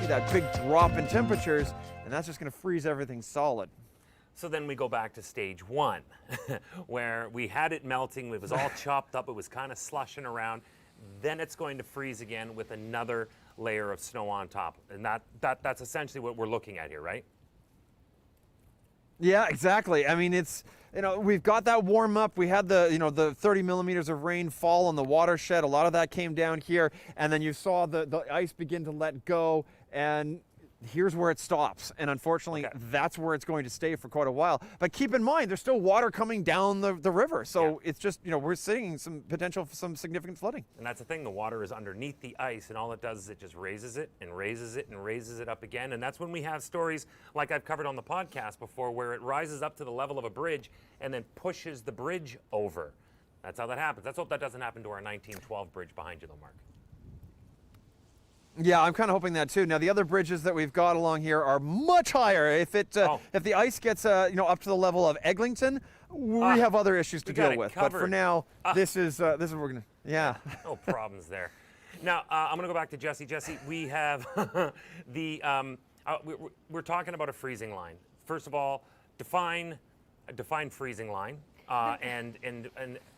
see that big drop in temperatures, and that's just going to freeze everything solid. So then we go back to stage one, where we had it melting, it was all chopped up, it was kind of slushing around. Then it's going to freeze again with another layer of snow on top. And that's essentially what we're looking at here, right? Yeah, exactly. I mean, it's, we've got that warm up. We had the 30 millimeters of rain fall on the watershed. A lot of that came down here. And then you saw the ice begin to let go. And here's where it stops. And unfortunately, that's where it's going to stay for quite a while. But keep in mind, there's still water coming down the river. So it's just, we're seeing some potential for some significant flooding. And that's the thing, the water is underneath the ice, and all it does is it just raises it and raises it and raises it up again. And that's when we have stories like I've covered on the podcast before, where it rises up to the level of a bridge and then pushes the bridge over. That's how that happens. Let's hope that doesn't happen to our 1912 bridge behind you though, Mark. Yeah, I'm kind of hoping that too. Now, the other bridges that we've got along here are much higher. If the ice gets up to the level of Eglinton, we have other issues to deal with. But for now, this is what we're gonna. Yeah. No problems there. Now I'm gonna go back to Jesse. Jesse, we have we're talking about a freezing line. First of all, define freezing line, and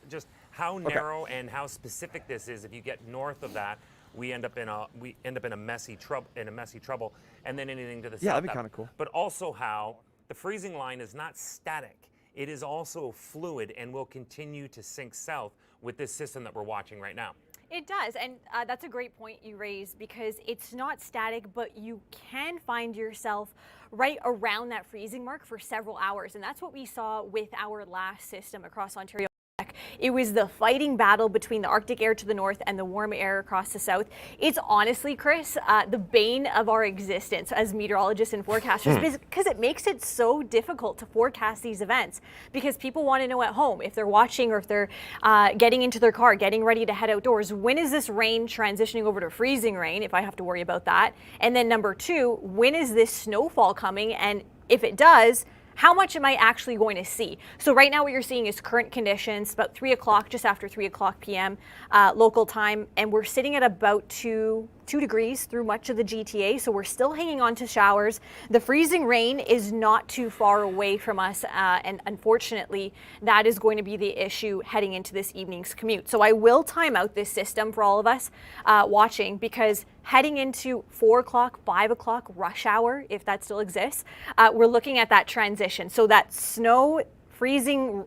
just how narrow and how specific this is. If you get north of that, we end up in a messy trouble, and then anything to the south. Yeah, that'd be kind of cool. But also how the freezing line is not static; it is also fluid and will continue to sink south with this system that we're watching right now. It does, and that's a great point you raise, because it's not static, but you can find yourself right around that freezing mark for several hours, and that's what we saw with our last system across Ontario. It was the fighting battle between the Arctic air to the north and the warm air across the south. It's honestly, Chris, the bane of our existence as meteorologists and forecasters, because it makes it so difficult to forecast these events, because people want to know at home, if they're watching or if they're getting into their car, getting ready to head outdoors, when is this rain transitioning over to freezing rain, if I have to worry about that? And then number two, when is this snowfall coming? And if it does, how much am I actually going to see? So right now what you're seeing is current conditions, about 3 o'clock, just after 3 o'clock p.m. Local time, and we're sitting at about 2 degrees through much of the GTA, so we're still hanging on to showers. The freezing rain is not too far away from us, and unfortunately, that is going to be the issue heading into this evening's commute. So I will time out this system for all of us watching, because heading into 4 o'clock, 5 o'clock rush hour, if that still exists, we're looking at that transition. So that freezing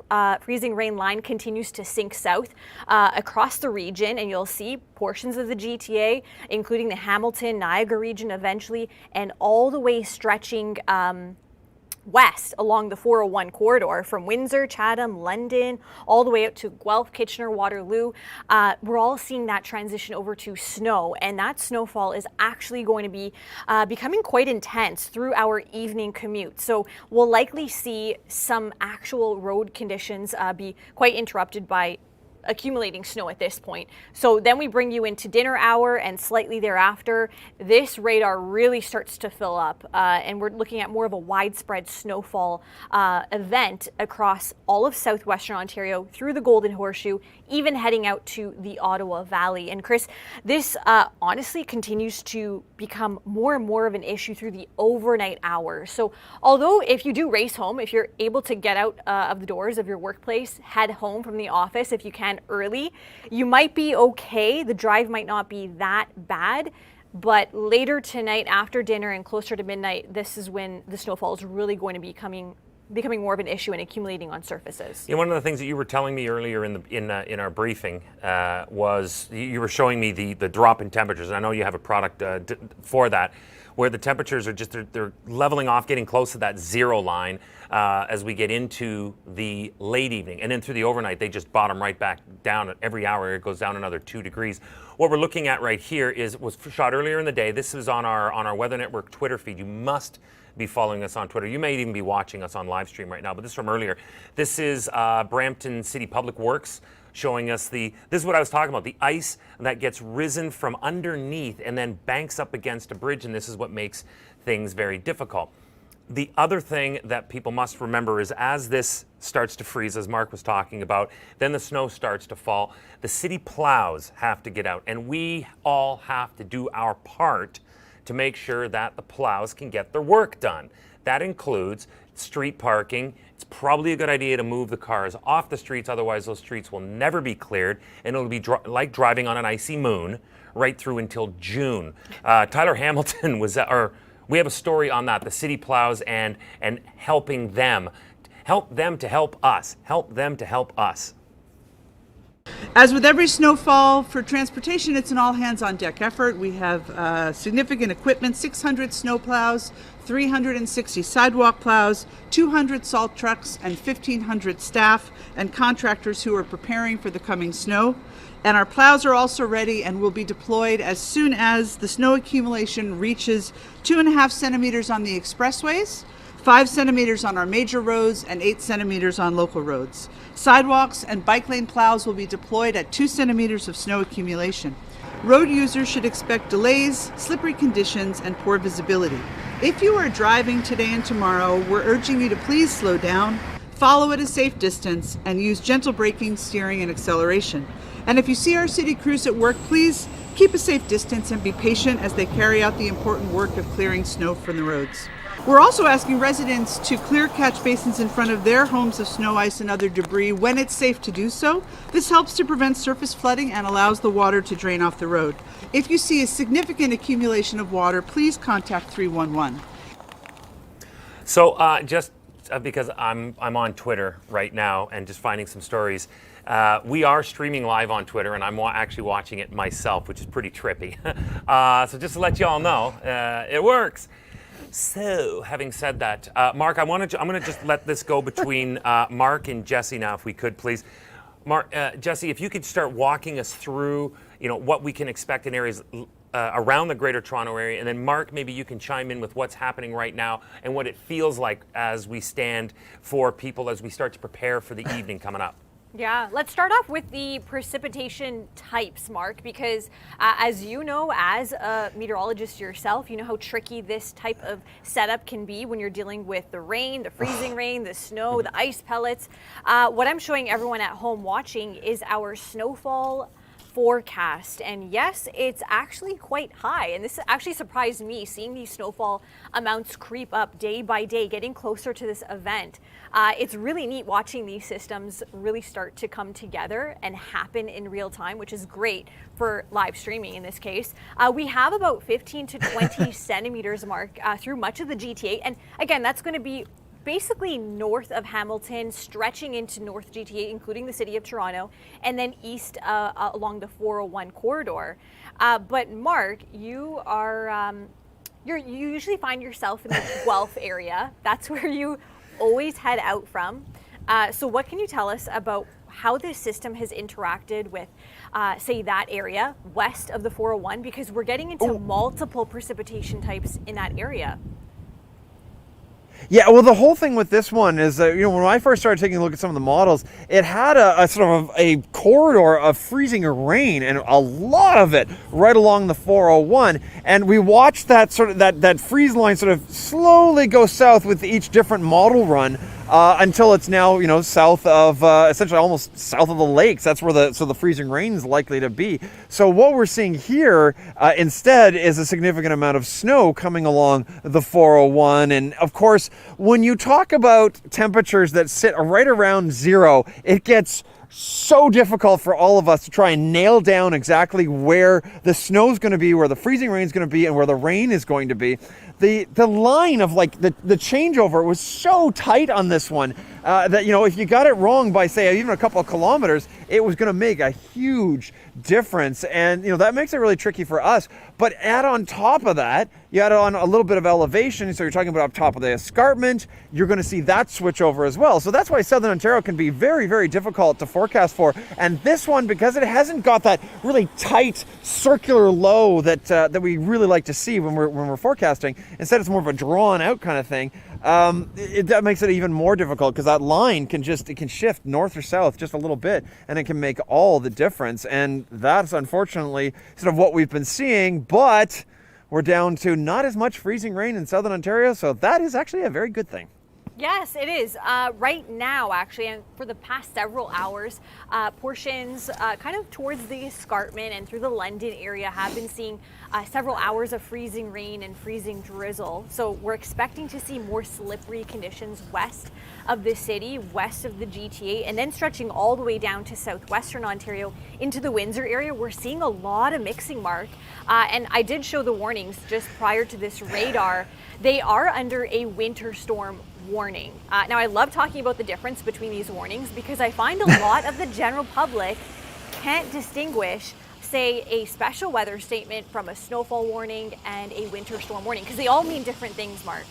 rain line continues to sink south across the region, and you'll see portions of the GTA, including the Hamilton, Niagara region eventually, and all the way stretching west along the 401 corridor from Windsor, Chatham, London, all the way out to Guelph, Kitchener, Waterloo. We're all seeing that transition over to snow, and that snowfall is actually going to be becoming quite intense through our evening commute. So we'll likely see some actual road conditions be quite interrupted by accumulating snow at this point. So then we bring you into dinner hour, and slightly thereafter, this radar really starts to fill up, and we're looking at more of a widespread snowfall event across all of southwestern Ontario, through the Golden Horseshoe, even heading out to the Ottawa Valley. And Chris, this honestly continues to become more and more of an issue through the overnight hours. So although if you do race home, if you're able to get out of the doors of your workplace, head home from the office if you can early, you might be okay. The drive might not be that bad. But later tonight, after dinner and closer to midnight, this is when the snowfall is really going to be becoming more of an issue and accumulating on surfaces. One of the things that you were telling me earlier in our briefing was you were showing me the drop in temperatures, and I know you have a product for that, where the temperatures are just they're leveling off, getting close to that zero line as we get into the late evening, and then through the overnight they just bottom right back down. Every hour it goes down another 2 degrees. What we're looking at right here was shot earlier in the day. This is on our Weather Network Twitter feed. You must be following us on Twitter. You may even be watching us on live stream right now, but this is from earlier. This is Brampton City Public Works showing us this is what I was talking about, the ice that gets risen from underneath and then banks up against a bridge, and this is what makes things very difficult. The other thing that people must remember is as this starts to freeze, as Mark was talking about, then the snow starts to fall. The city plows have to get out, and we all have to do our part to make sure that the plows can get their work done. That includes street parking. It's probably a good idea to move the cars off the streets, otherwise those streets will never be cleared, and it'll be like driving on an icy moon right through until June. Tyler Hamilton was, we have a story on that, the city plows and helping them. Help them to help us. Help them to help us. As with every snowfall for transportation, it's an all-hands-on-deck effort. We have significant equipment, 600 snow plows, 360 sidewalk plows, 200 salt trucks, and 1,500 staff and contractors who are preparing for the coming snow. And our plows are also ready and will be deployed as soon as the snow accumulation reaches 2.5 centimeters on the expressways, 5 centimeters on our major roads, and 8 centimeters on local roads. Sidewalks and bike lane plows will be deployed at 2 centimeters of snow accumulation. Road users should expect delays, slippery conditions, and poor visibility. If you are driving today and tomorrow, we're urging you to please slow down, follow at a safe distance, and use gentle braking, steering, and acceleration. And if you see our city crews at work, please keep a safe distance and be patient as they carry out the important work of clearing snow from the roads. We're also asking residents to clear catch basins in front of their homes of snow, ice, and other debris when it's safe to do so. This helps to prevent surface flooding and allows the water to drain off the road. If you see a significant accumulation of water, please contact 311. So just because I'm on Twitter right now and just finding some stories, we are streaming live on Twitter, and I'm actually watching it myself, which is pretty trippy. So just to let you all know, it works. So, having said that, Mark, I'm going to just let this go between Mark and Jesse now, if we could, please. Mark, Jesse, if you could start walking us through, what we can expect in areas around the Greater Toronto area, and then Mark, maybe you can chime in with what's happening right now and what it feels like as we stand for people as we start to prepare for the evening coming up. Yeah, let's start off with the precipitation types, Mark, because as you know, as a meteorologist yourself, you know how tricky this type of setup can be when you're dealing with the rain, the freezing rain, the snow, the ice pellets. What I'm showing everyone at home watching is our snowfall forecast, and yes, it's actually quite high, and this actually surprised me, seeing these snowfall amounts creep up day by day, getting closer to this event. It's really neat watching these systems really start to come together and happen in real time, which is great for live streaming in this case. We have about 15 to 20 centimeters, Mark, through much of the GTA, and again, that's going to be basically north of Hamilton, stretching into North GTA, including the city of Toronto, and then east along the 401 corridor. But Mark, you are you usually find yourself in the Guelph area. That's where you always head out from. So what can you tell us about how this system has interacted with, say, that area west of the 401? Because we're getting into multiple precipitation types in that area. Yeah, well, the whole thing with this one is, when I first started taking a look at some of the models, it had a sort of a corridor of freezing rain, and a lot of it right along the 401. And we watched that that freeze line sort of slowly go south with each different model run. Until it's now, south of, essentially almost south of the lakes. That's where the freezing rain is likely to be. So what we're seeing here instead is a significant amount of snow coming along the 401. And of course, when you talk about temperatures that sit right around zero, it gets so difficult for all of us to try and nail down exactly where the snow is going to be, where the freezing rain is going to be, and where the rain is going to be. The line of the changeover was so tight on this one that if you got it wrong by, say, even a couple of kilometers, it was going to make a huge difference, and that makes it really tricky for us. But add on top of that, you add on a little bit of elevation, so you're talking about up top of the escarpment, you're going to see that switch over as well. So that's why Southern Ontario can be very, very difficult to forecast for. And this one, because it hasn't got that really tight circular low that we really like to see when we're forecasting, instead it's more of a drawn out kind of thing. That makes it even more difficult, because that line can shift north or south just a little bit, and it can make all the difference. And that's unfortunately sort of what we've been seeing, but we're down to not as much freezing rain in Southern Ontario, so that is actually a very good thing. Yes, it is. Right now, actually, and for the past several hours, portions kind of towards the escarpment and through the London area have been seeing several hours of freezing rain and freezing drizzle. So we're expecting to see more slippery conditions west of the city, west of the GTA, and then stretching all the way down to southwestern Ontario into the Windsor area. We're seeing a lot of mixing, Mark. And I did show the warnings just prior to this radar. They are under a winter storm warning. Now, I love talking about the difference between these warnings because I find a lot of the general public can't distinguish, say, a special weather statement from a snowfall warning and a winter storm warning, because they all mean different things, Mark.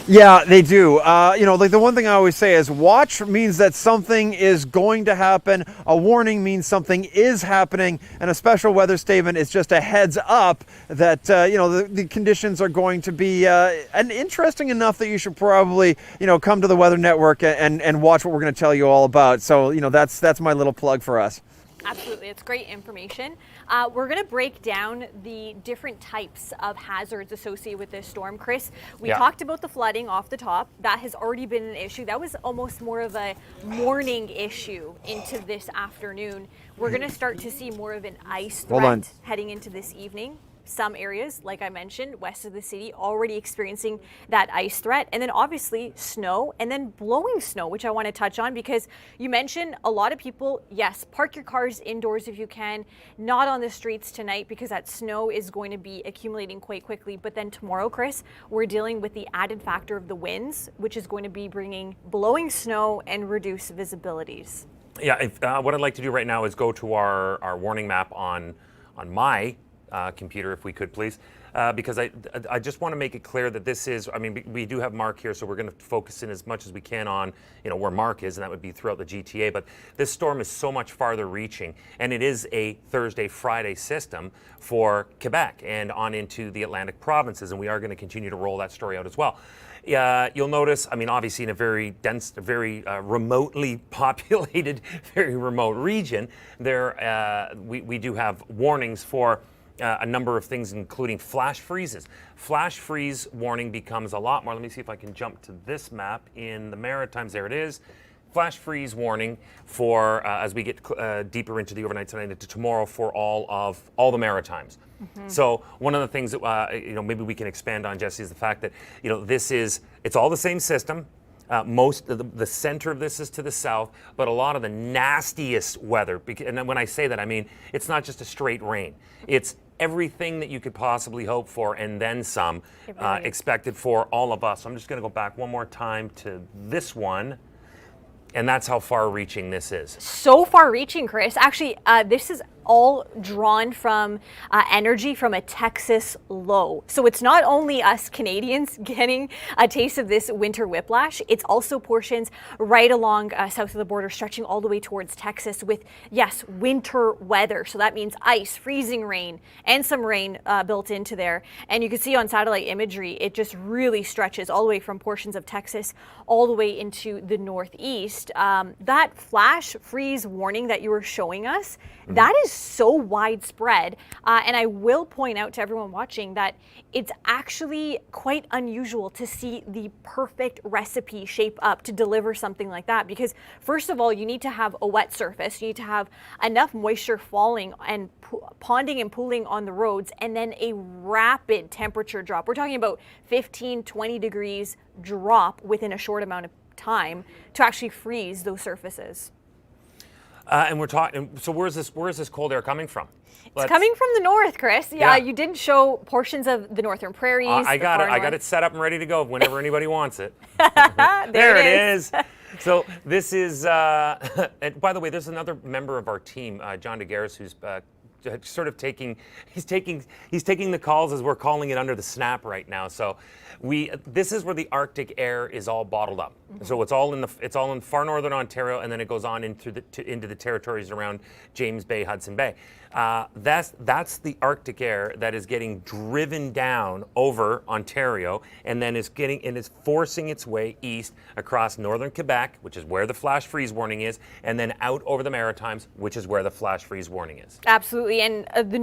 Yeah, they do. Like the one thing I always say is watch means that something is going to happen. A warning means something is happening. And a special weather statement is just a heads up that, the conditions are going to be and interesting enough that you should probably, come to the Weather Network and watch what we're going to tell you all about. So, that's my little plug for us. Absolutely, it's great information. We're going to break down the different types of hazards associated with this storm, Chris. We talked about the flooding off the top. That has already been an issue. That was almost more of a morning issue into this afternoon. We're going to start to see more of an ice threat heading into this evening. Some areas, like I mentioned, west of the city, already experiencing that ice threat. And then obviously snow and then blowing snow, which I want to touch on because you mentioned a lot of people, yes, park your cars indoors if you can, not on the streets tonight because that snow is going to be accumulating quite quickly. But then tomorrow, Chris, we're dealing with the added factor of the winds, which is going to be bringing blowing snow and reduced visibilities. Yeah, what I'd like to do right now is go to our warning map on my computer, if we could please, because I just want to make it clear that this is, we do have Mark here, so we're going to focus in as much as we can on, where Mark is, and that would be throughout the GTA, but this storm is so much farther reaching, and it is a Thursday-Friday system for Quebec and on into the Atlantic provinces, and we are going to continue to roll that story out as well. You'll notice, obviously in a very dense, very remotely populated, very remote region, we do have warnings for a number of things, including flash freezes. Flash freeze warning becomes a lot more. Let me see if I can jump to this map in the Maritimes. There it is. Flash freeze warning for as we get deeper into the overnight tonight into tomorrow for all the Maritimes. Mm-hmm. So one of the things that maybe we can expand on, Jesse, is the fact that it's all the same system. Most of the center of this is to the south, but a lot of the nastiest weather, and when I say that, I mean it's not just a straight rain. It's everything that you could possibly hope for and then some expected for all of us. So I'm just going to go back one more time to this one. And that's how far-reaching this is. So far-reaching, Chris. Actually, this is all drawn from energy from a Texas low. So it's not only us Canadians getting a taste of this winter whiplash, it's also portions right along south of the border, stretching all the way towards Texas with, yes, winter weather. So that means ice, freezing rain, and some rain built into there. And you can see on satellite imagery, it just really stretches all the way from portions of Texas all the way into the northeast. That flash freeze warning that you were showing us, that is so widespread. And I will point out to everyone watching that it's actually quite unusual to see the perfect recipe shape up to deliver something like that. Because first of all, you need to have a wet surface. You need to have enough moisture falling and ponding and pooling on the roads, and then a rapid temperature drop. We're talking about 15, 20 degrees drop within a short amount of time to actually freeze those surfaces. And we're talking. So where's this cold air coming from? It's coming from the north, Chris. Yeah, you didn't show portions of the northern prairies. I got it. I got it set up and ready to go whenever anybody wants it. there it is. So this is. And by the way, there's another member of our team, John DeGaris, who's sort of taking the calls as we're calling it under the snap right now. So this is where the Arctic air is all bottled up. Mm-hmm. So it's all in far northern Ontario, and then it goes on into the territories around James Bay, Hudson Bay. That's the Arctic air that is getting driven down over Ontario, and then is forcing its way east across northern Quebec, which is where the flash freeze warning is, and then out over the Maritimes, which is where the flash freeze warning is. Absolutely. Absolutely, and the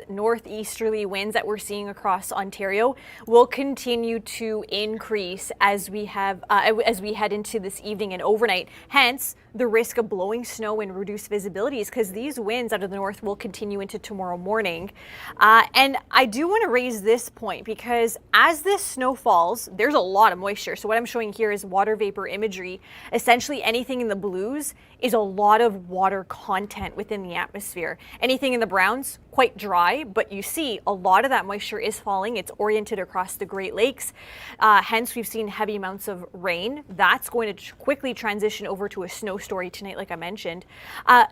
northeasterly winds that we're seeing across Ontario will continue to increase as we head into this evening and overnight. Hence, the risk of blowing snow and reduced visibilities, because these winds out of the north will continue into tomorrow morning. And I do want to raise this point, because as this snow falls, there's a lot of moisture. So what I'm showing here is water vapor imagery. Essentially, anything in the blues is a lot of water content within the atmosphere. Anything in the browns, quite dry, but you see a lot of that moisture is falling. It's oriented across the Great Lakes. Hence, we've seen heavy amounts of rain. That's going to quickly transition over to a snow story tonight, like I mentioned.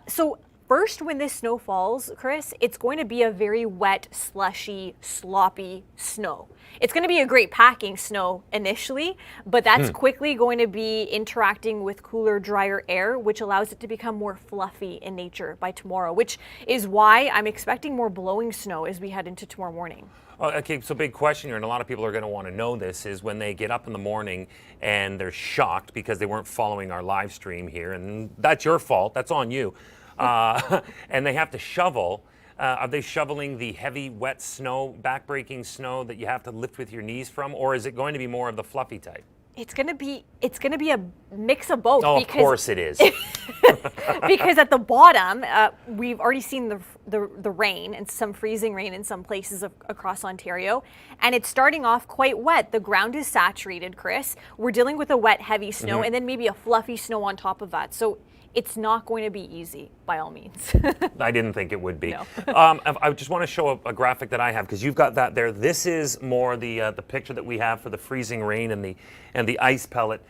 So first, when this snow falls, Chris, it's going to be a very wet, slushy, sloppy snow. It's going to be a great packing snow initially, but that's quickly going to be interacting with cooler, drier air, which allows it to become more fluffy in nature by tomorrow, which is why I'm expecting more blowing snow as we head into tomorrow morning. Okay, so big question here, and a lot of people are going to want to know this, is when they get up in the morning and they're shocked because they weren't following our live stream here, and that's your fault, that's on you, and they have to shovel. Are they shoveling the heavy, wet snow, backbreaking snow that you have to lift with your knees from, or is it going to be more of the fluffy type? It's gonna be a mix of both. Oh, of course it is. Because at the bottom, we've already seen the rain and some freezing rain in some places across Ontario, and it's starting off quite wet. The ground is saturated, Chris. We're dealing with a wet, heavy snow, and then maybe a fluffy snow on top of that. So it's not going to be easy, by all means. I didn't think it would be. No. I just want to show a graphic that I have, because you've got that there. This is more the picture that we have for the freezing rain and the ice pellet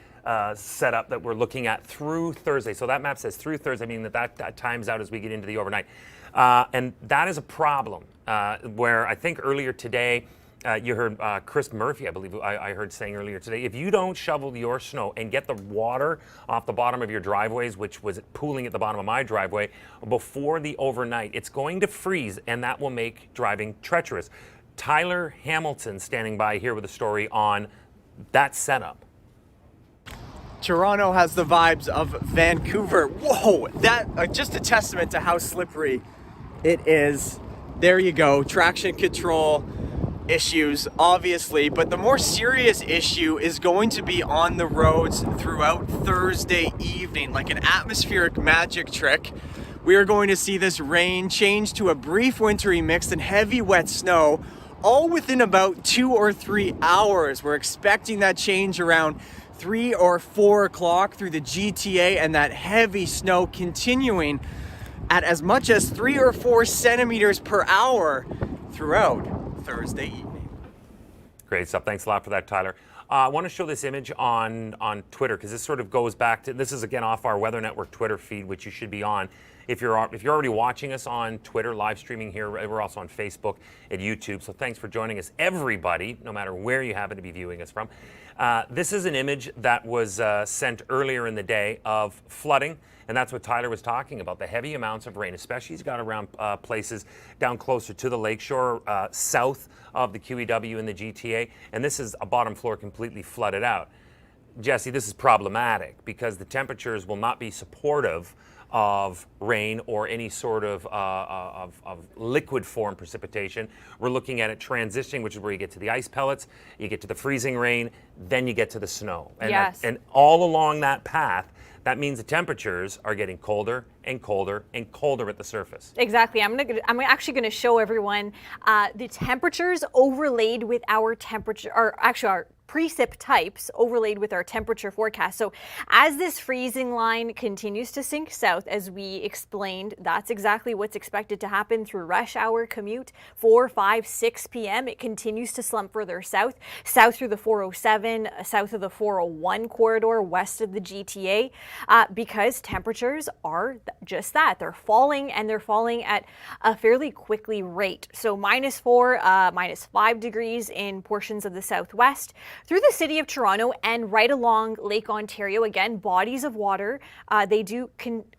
setup that we're looking at through Thursday. So that map says through Thursday, meaning that times out as we get into the overnight. And that is a problem where I think earlier today, you heard Chris Murphy, I believe I heard saying earlier today, if you don't shovel your snow and get the water off the bottom of your driveways, which was pooling at the bottom of my driveway, before the overnight, it's going to freeze, and that will make driving treacherous. Tyler Hamilton standing by here with a story on that setup. Toronto has the vibes of Vancouver. Whoa, that just a testament to how slippery it is. There you go, traction control issues, obviously, but the more serious issue is going to be on the roads throughout Thursday evening. Like an atmospheric magic trick, we are going to see this rain change to a brief wintry mix and heavy wet snow, all within about 2 or 3 hours. We're expecting that change around 3 or 4 o'clock through the GTA, and that heavy snow continuing at as much as 3 or 4 centimeters per hour throughout Thursday evening. Great stuff. Thanks a lot for that, Tyler. I want to show this image on Twitter, because this sort of goes back to, this is again off our Weather Network Twitter feed, which you should be on. If you're already watching us on Twitter, live streaming here, we're also on Facebook and YouTube. So thanks for joining us, everybody, no matter where you happen to be viewing us from. This is an image that was sent earlier in the day of flooding. And that's what Tyler was talking about, the heavy amounts of rain, especially he's got around places down closer to the lakeshore, south of the QEW and the GTA. And this is a bottom floor completely flooded out. Jesse, this is problematic because the temperatures will not be supportive of rain or any sort of liquid form precipitation. We're looking at it transitioning, which is where you get to the ice pellets, you get to the freezing rain, then you get to the snow. And, yes. And all along that path, that means the temperatures are getting colder and colder and colder at the surface. Exactly. I'm actually going to show everyone the temperatures overlaid with our temperature, or actually our precip types overlaid with our temperature forecast. So as this freezing line continues to sink south, as we explained, that's exactly what's expected to happen through rush hour commute, 4, 5, 6 p.m. It continues to slump further south through the 407, south of the 401 corridor, west of the GTA, because temperatures are just that. They're falling, and they're falling at a fairly quickly rate. So -4, -5 degrees in portions of the southwest, Through the city of Toronto and right along Lake Ontario, again, bodies of water, they do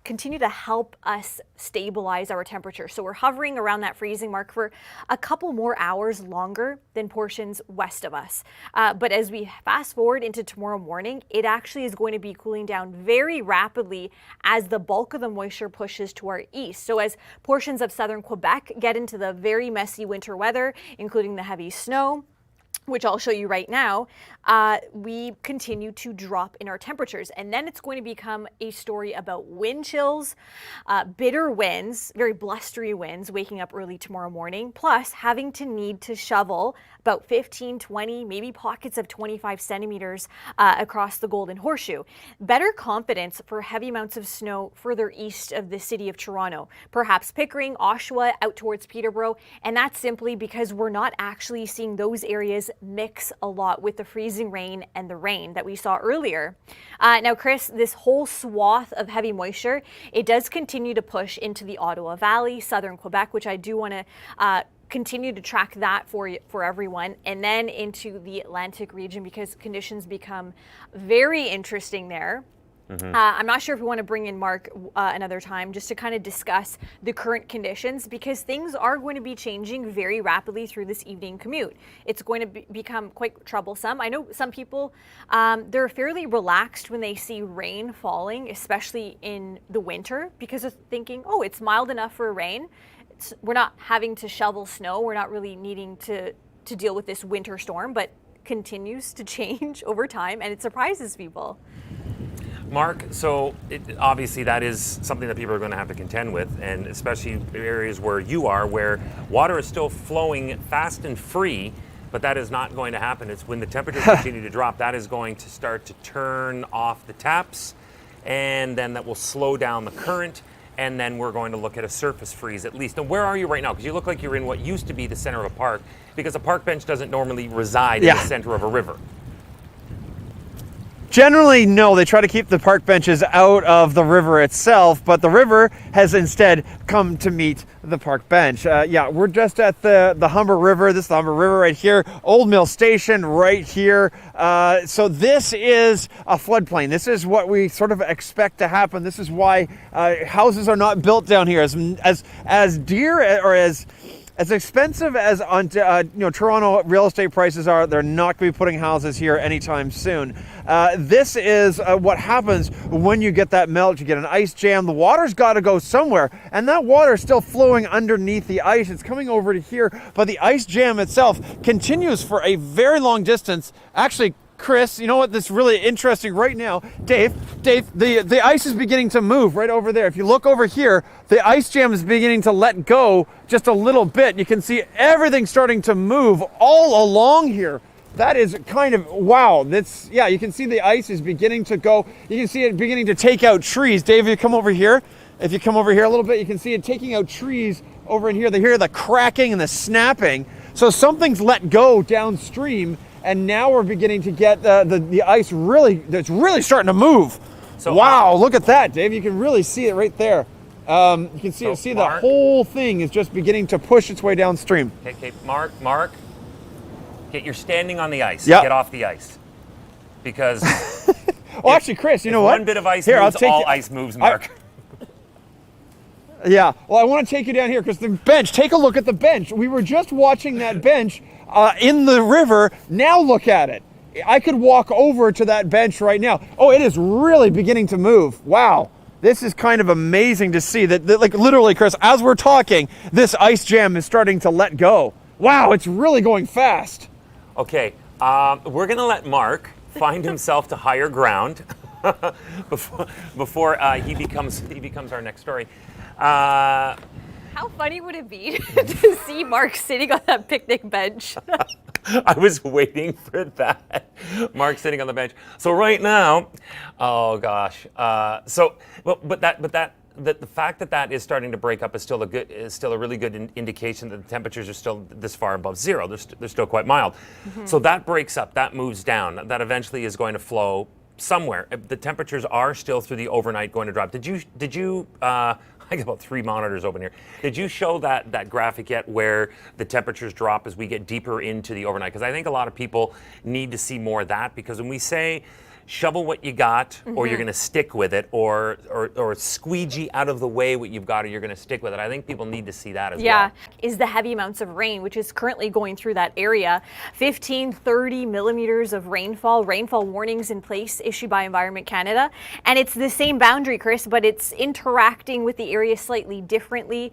continue to help us stabilize our temperature. So we're hovering around that freezing mark for a couple more hours longer than portions west of us. But as we fast forward into tomorrow morning, it actually is going to be cooling down very rapidly as the bulk of the moisture pushes to our east. So as portions of southern Quebec get into the very messy winter weather, including the heavy snow, which I'll show you right now, we continue to drop in our temperatures. And then it's going to become a story about wind chills, bitter winds, very blustery winds waking up early tomorrow morning, plus having to need to shovel about 15, 20, maybe pockets of 25 centimeters across the Golden Horseshoe. Better confidence for heavy amounts of snow further east of the city of Toronto, perhaps Pickering, Oshawa, out towards Peterborough. And that's simply because we're not actually seeing those areas mix a lot with the freezing rain and the rain that we saw earlier. Now, Chris, this whole swath of heavy moisture, it does continue to push into the Ottawa Valley, southern Quebec, which I do want to continue to track that for everyone, and then into the Atlantic region because conditions become very interesting there. I'm not sure if we want to bring in Mark another time just to kind of discuss the current conditions because things are going to be changing very rapidly through this evening commute. It's going to become quite troublesome. I know some people, they're fairly relaxed when they see rain falling, especially in the winter because of thinking, oh, it's mild enough for rain. We're not having to shovel snow. We're not really needing to deal with this winter storm, but continues to change over time and it surprises people. Mark, so obviously that is something that people are going to have to contend with, and especially areas where you are, where water is still flowing fast and free, but that is not going to happen. It's when the temperatures continue to drop, that is going to start to turn off the taps, and then that will slow down the current, and then we're going to look at a surface freeze at least. Now, where are you right now? Because you look like you're in what used to be the center of a park, because a park bench doesn't normally reside in the center of a river. Generally, no, they try to keep the park benches out of the river itself, but the river has instead come to meet the park bench. Yeah, we're just at the Humber River. This is the Humber River right here. Old Mill Station right here. So this is a floodplain. This is what we sort of expect to happen. This is why houses are not built down here. As dear or as expensive as Toronto real estate prices are, they're not going to be putting houses here anytime soon. This is what happens when you get that melt. You get an ice jam. The water's got to go somewhere, and that water is still flowing underneath the ice. It's coming over to here, but the ice jam itself continues for a very long distance. Actually, Chris, you know what? This is really interesting right now. Dave, the ice is beginning to move right over there. If you look over here, the ice jam is beginning to let go just a little bit. You can see everything starting to move all along here. That is kind of, wow. Yeah, you can see the ice is beginning to go. You can see it beginning to take out trees. Dave, if you come over here a little bit, you can see it taking out trees over in here. They hear the cracking and the snapping. So something's let go downstream. And now we're beginning to get the ice it's really starting to move. So wow, look at that, Dave. You can really see it right there. You can see the whole thing is just beginning to push its way downstream. Okay, Mark, you're standing on the ice. Yep. Get off the ice. Because well, actually, Chris, you know what? One bit of ice moves, all ice moves, Mark. Yeah, well, I want to take you down here because the bench, take a look at the bench. We were just watching that bench in the river. Now look at it. I could walk over to that bench right now. Oh, it is really beginning to move. Wow. This is kind of amazing to see that like literally, Chris, as we're talking, this ice jam is starting to let go. Wow, it's really going fast. Okay, we're going to let Mark find himself to higher ground before he becomes our next story. How funny would it be to see Mark sitting on that picnic bench? I was waiting for that. Mark sitting on the bench. So right now, oh gosh. The fact that is starting to break up is still a really good indication that the temperatures are still this far above zero. They're still quite mild. Mm-hmm. So that breaks up, that moves down. That eventually is going to flow somewhere. The temperatures are still through the overnight going to drop. Did you? I got about 3 monitors open here. Did you show that graphic yet where the temperatures drop as we get deeper into the overnight? Because I think a lot of people need to see more of that, because when we say shovel what you got, or you're going to stick with it, or squeegee out of the way what you've got, or you're going to stick with it. I think people need to see that as well. Yeah, is the heavy amounts of rain, which is currently going through that area. 30 millimeters of rainfall warnings in place issued by Environment Canada. And it's the same boundary, Chris, but it's interacting with the area slightly differently.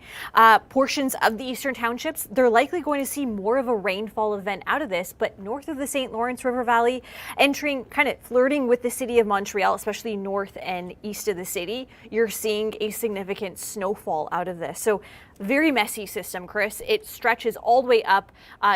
Portions of the eastern townships, they're likely going to see more of a rainfall event out of this, but north of the St. Lawrence River Valley, entering, kind of flirting with the city of Montreal, especially north and east of the city, you're seeing a significant snowfall out of this. So very messy system, Chris. It stretches all the way up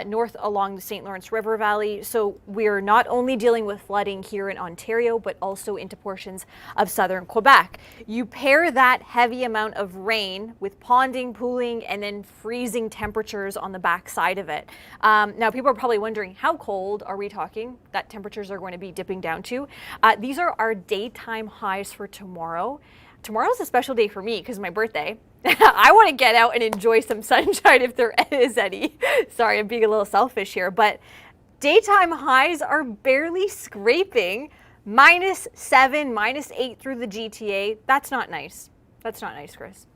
north along the St. Lawrence River Valley. So we're not only dealing with flooding here in Ontario, but also into portions of southern Quebec. You pair that heavy amount of rain with ponding, pooling, and then freezing temperatures on the back side of it. Now, people are probably wondering, how cold are we talking that temperatures are going to be dipping down to? These are our daytime highs for tomorrow. Tomorrow's a special day for me because my birthday. I want to get out and enjoy some sunshine if there is any. Sorry, I'm being a little selfish here, but daytime highs are barely scraping -7, -8 through the GTA. That's not nice. That's not nice, Chris.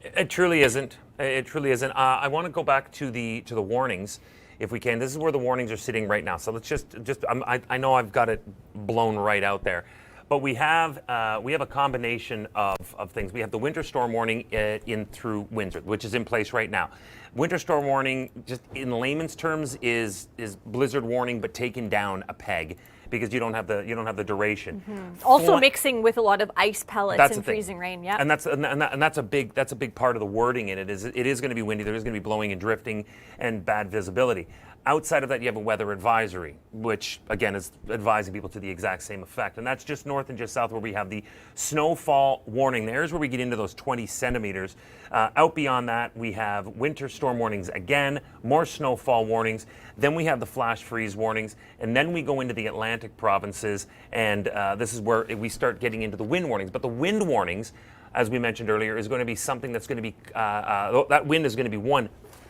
It truly isn't. It truly isn't. I want to go back to the warnings, if we can. This is where the warnings are sitting right now. So let's just I know I've got it blown right out there. But we have a combination of things. We have the winter storm warning in through Windsor, which is in place right now. Winter storm warning, just in layman's terms, is blizzard warning, but taken down a peg because you don't have the duration. Also mixing with a lot of ice pellets and freezing rain. Yeah, and that's a big part of the wording in it. It is going to be windy. There is going to be blowing and drifting and bad visibility. Outside of that, you have a weather advisory, which, again, is advising people to the exact same effect. And that's just north and just south where we have the snowfall warning. There's where we get into those 20 centimeters. Out beyond that, we have winter storm warnings again, more snowfall warnings. Then we have the flash freeze warnings. And then we go into the Atlantic provinces. And this is where we start getting into the wind warnings. But the wind warnings, as we mentioned earlier, is going to be something that's going to be, that wind is going to be one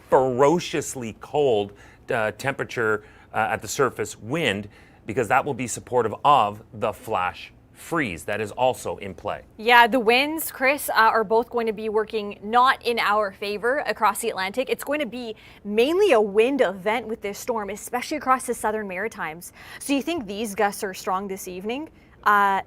ferociously cold temperature at the surface wind, because that will be supportive of the flash freeze that is also in play. Yeah, the winds, Chris, are both going to be working not in our favor across the Atlantic. It's going to be mainly a wind event with this storm, especially across the southern Maritimes. So you think these gusts are strong this evening?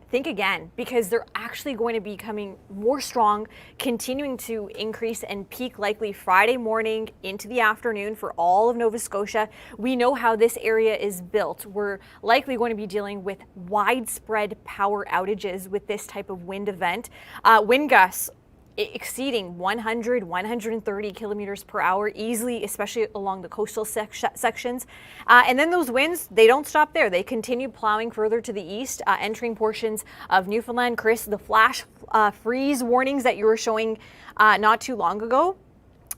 Think again, because they're actually going to be becoming more strong, continuing to increase and peak likely Friday morning into the afternoon for all of Nova Scotia. We know how this area is built. We're likely going to be dealing with widespread power outages with this type of wind event. Wind gusts exceeding 100, 130 kilometers per hour easily, especially along the coastal sections. And then those winds, they don't stop there. They continue plowing further to the east, entering portions of Newfoundland. Chris, the flash freeze warnings that you were showing not too long ago,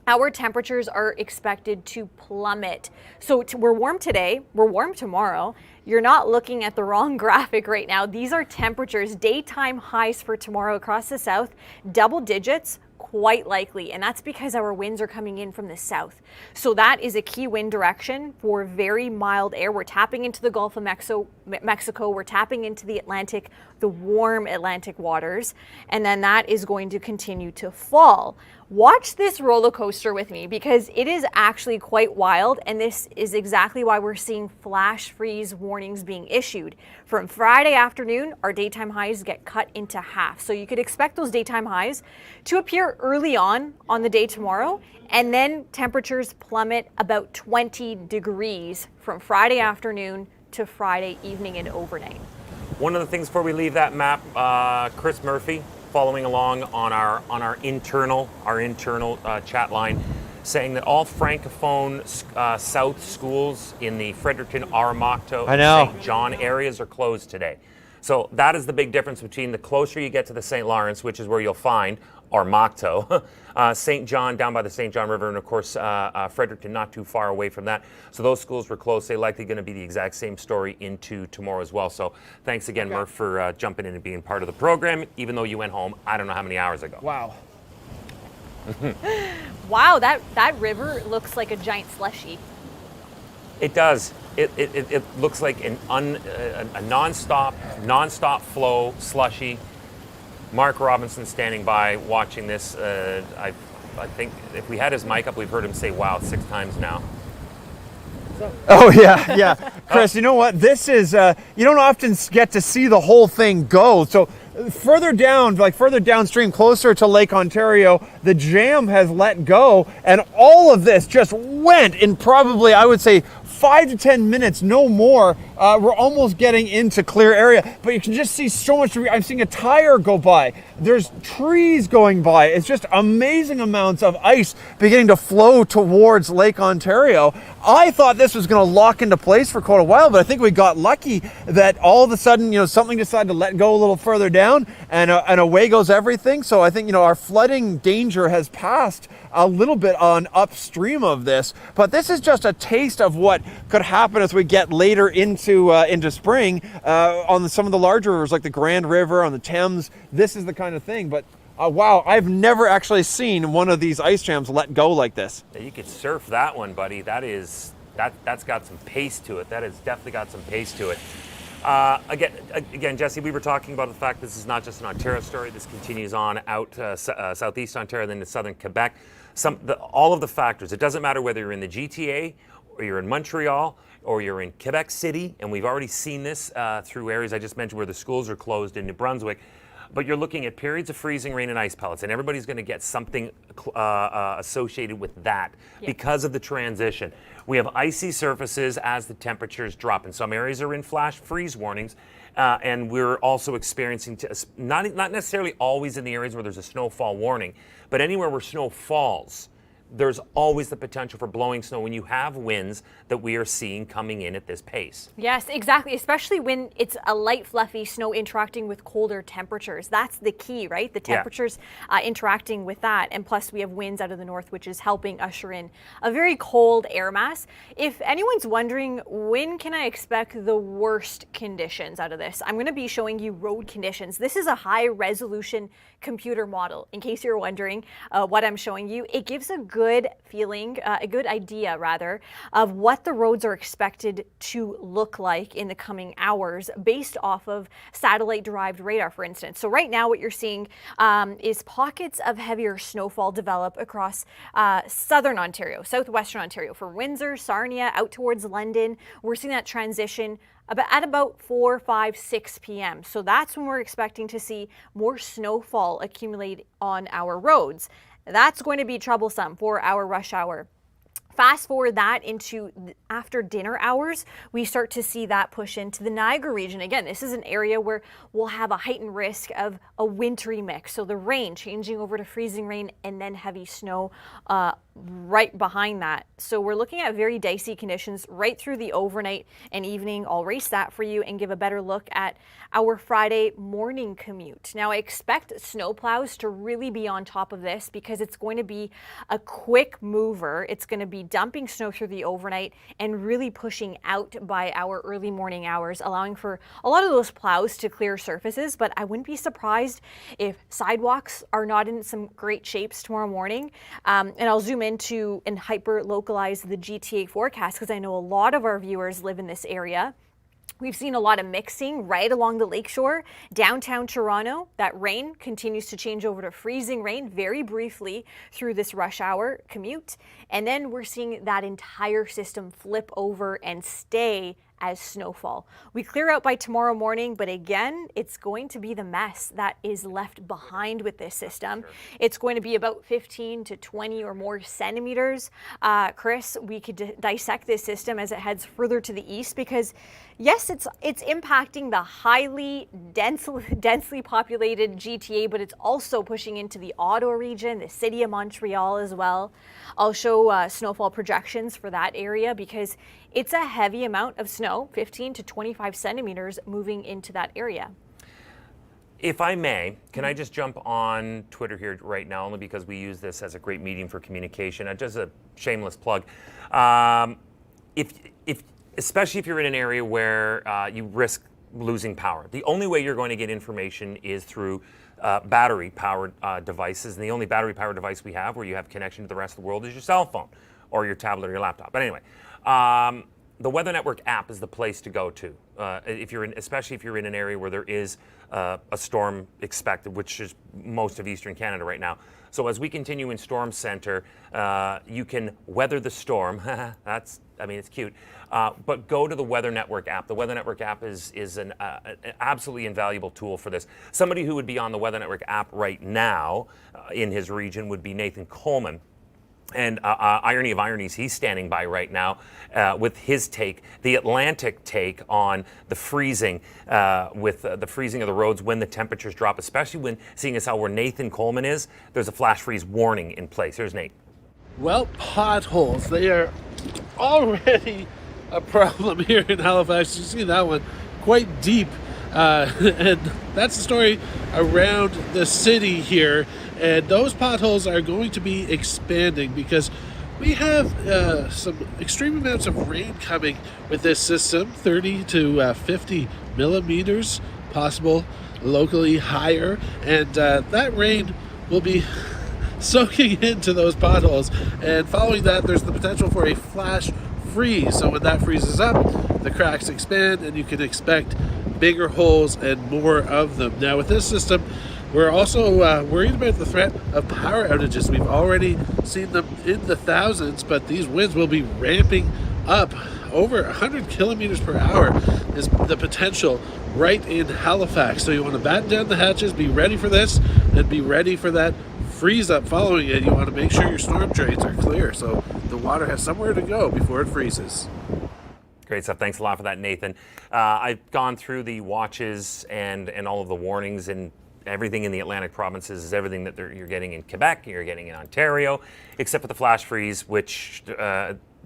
our temperatures are expected to plummet. So we're warm today, we're warm tomorrow. You're not looking at the wrong graphic right now. These are temperatures, daytime highs for tomorrow across the south, double digits, quite likely, and that's because our winds are coming in from the south. So that is a key wind direction for very mild air. We're tapping into the Gulf of Mexico, we're tapping into the Atlantic, the warm Atlantic waters, and then that is going to continue to fall. Watch this roller coaster with me because it is actually quite wild, and this is exactly why we're seeing flash freeze warnings being issued. From Friday afternoon, our daytime highs get cut into half. So you could expect those daytime highs to appear early on the day tomorrow, and then temperatures plummet about 20 degrees from Friday afternoon to Friday evening and overnight. One of the things before we leave that map, Chris Murphy, following along on our internal chat line, saying that all francophone South schools in the Fredericton, Armagh, St. John areas are closed today. So that is the big difference between the closer you get to the St. Lawrence, which is where you'll find Armagh, St. John down by the St. John River, and of course Fredericton not too far away from that. So those schools were closed. They're likely going to be the exact same story into tomorrow as well. So thanks again, Murph, for jumping in and being part of the program, even though you went home I don't know how many hours ago. Wow. Wow, that river looks like a giant slushie. It does. It looks like a non-stop flow slushy. Mark Robinson standing by watching this. I think if we had his mic up, we've heard him say "wow" 6 times now. Oh yeah, yeah, Chris. You know what? This is you don't often get to see the whole thing go. So further down, like further downstream, closer to Lake Ontario, the jam has let go, and all of this just went in probably, I would say, 5 to 10 minutes, no more. We're almost getting into clear area, but you can just see so much. I'm seeing a tire go by. There's trees going by. It's just amazing amounts of ice beginning to flow towards Lake Ontario. I thought this was going to lock into place for quite a while, but I think we got lucky that all of a sudden, something decided to let go a little further down, and away goes everything. So I think, our flooding danger has passed a little bit on upstream of this, but this is just a taste of what could happen as we get later into spring on some of the larger rivers like the Grand River, on the Thames. This is the kind of thing. But wow, I've never actually seen one of these ice jams let go like this. You could surf that one, buddy. That's got some pace to it. That has definitely got some pace to it. Again, Jesse, we were talking about the fact this is not just an Ontario story. This continues on out southeast Ontario, then to southern Quebec. All of the factors. It doesn't matter whether you're in the GTA or you're in Montreal or you're in Quebec City, and we've already seen this through areas I just mentioned where the schools are closed in New Brunswick. But you're looking at periods of freezing rain and ice pellets, and everybody's going to get something associated with that because of the transition. We have icy surfaces as the temperatures drop. In some areas are in flash freeze warnings, and we're also experiencing, not necessarily always in the areas where there's a snowfall warning, but anywhere where snow falls, there's always the potential for blowing snow when you have winds that we are seeing coming in at this pace. Yes, exactly, especially when it's a light, fluffy snow interacting with colder temperatures. That's the key, right? The temperatures interacting with that. And plus we have winds out of the north, which is helping usher in a very cold air mass. If anyone's wondering, when can I expect the worst conditions out of this? I'm going to be showing you road conditions. This is a high resolution computer model. In case you're wondering what I'm showing you, it gives a good feeling, a good idea rather, of what the roads are expected to look like in the coming hours based off of satellite derived radar, for instance. So right now what you're seeing is pockets of heavier snowfall develop across southern Ontario, southwestern Ontario, for Windsor, Sarnia, out towards London. We're seeing that transition at about 4, 5, 6 p.m. So that's when we're expecting to see more snowfall accumulate on our roads. That's going to be troublesome for our rush hour. Fast forward that into after dinner hours, we start to see that push into the Niagara region. Again, this is an area where we'll have a heightened risk of a wintry mix. So the rain changing over to freezing rain and then heavy snow right behind that. So we're looking at very dicey conditions right through the overnight and evening. I'll race that for you and give a better look at our Friday morning commute. Now I expect snowplows to really be on top of this because it's going to be a quick mover. It's going to be dumping snow through the overnight and really pushing out by our early morning hours, allowing for a lot of those plows to clear surfaces. But I wouldn't be surprised if sidewalks are not in some great shapes tomorrow morning. And I'll zoom into and hyper localize the GTA forecast because I know a lot of our viewers live in this area. We've seen a lot of mixing right along the lakeshore, downtown Toronto. That rain continues to change over to freezing rain very briefly through this rush hour commute. And then we're seeing that entire system flip over and stay as snowfall. We clear out by tomorrow morning, but again, it's going to be the mess that is left behind with this system. Sure. It's going to be about 15 to 20 or more centimeters. Chris, we could dissect this system as it heads further to the east because yes, it's impacting the highly densely populated GTA, but it's also pushing into the Ottawa region, the city of Montreal as well. I'll show snowfall projections for that area because it's a heavy amount of snow, 15 to 25 centimeters moving into that area. If I may, can I just jump on Twitter here right now, only because we use this as a great medium for communication. Just a shameless plug. Especially if you're in an area where you risk losing power, the only way you're going to get information is through battery-powered devices, and the only battery-powered device we have where you have connection to the rest of the world is your cell phone or your tablet or your laptop. But anyway, the Weather Network app is the place to go to, especially if you're in an area where there is a storm expected, which is most of Eastern Canada right now. So as we continue in Storm Center, you can weather the storm. It's cute. But go to the Weather Network app. The Weather Network app is an absolutely invaluable tool for this. Somebody who would be on the Weather Network app right now in his region would be Nathan Coleman. And irony of ironies, he's standing by right now with his take, the Atlantic take on the freezing, with the freezing of the roads when the temperatures drop, especially when, seeing as how where Nathan Coleman is, there's a flash freeze warning in place. Here's Nate. Well, potholes, they are already a problem here in Halifax. You see that one quite deep. And that's the story around the city here. And those potholes are going to be expanding because we have some extreme amounts of rain coming with this system, 30 to 50 millimeters possible, locally higher. And that rain will be soaking into those potholes. And following that, there's the potential for a flash freeze. So when that freezes up, the cracks expand and you can expect bigger holes and more of them. Now with this system, we're also worried about the threat of power outages. We've already seen them in the thousands, but these winds will be ramping up. Over 100 kilometers per hour is the potential right in Halifax. So you want to batten down the hatches, be ready for this, and be ready for that freeze up following it. You want to make sure your storm drains are clear so the water has somewhere to go before it freezes. Great stuff. Thanks a lot for that, Nathan. I've gone through the watches and all of the warnings, and everything in the Atlantic provinces is everything that you're getting in Quebec, you're getting in Ontario, except for the flash freeze, which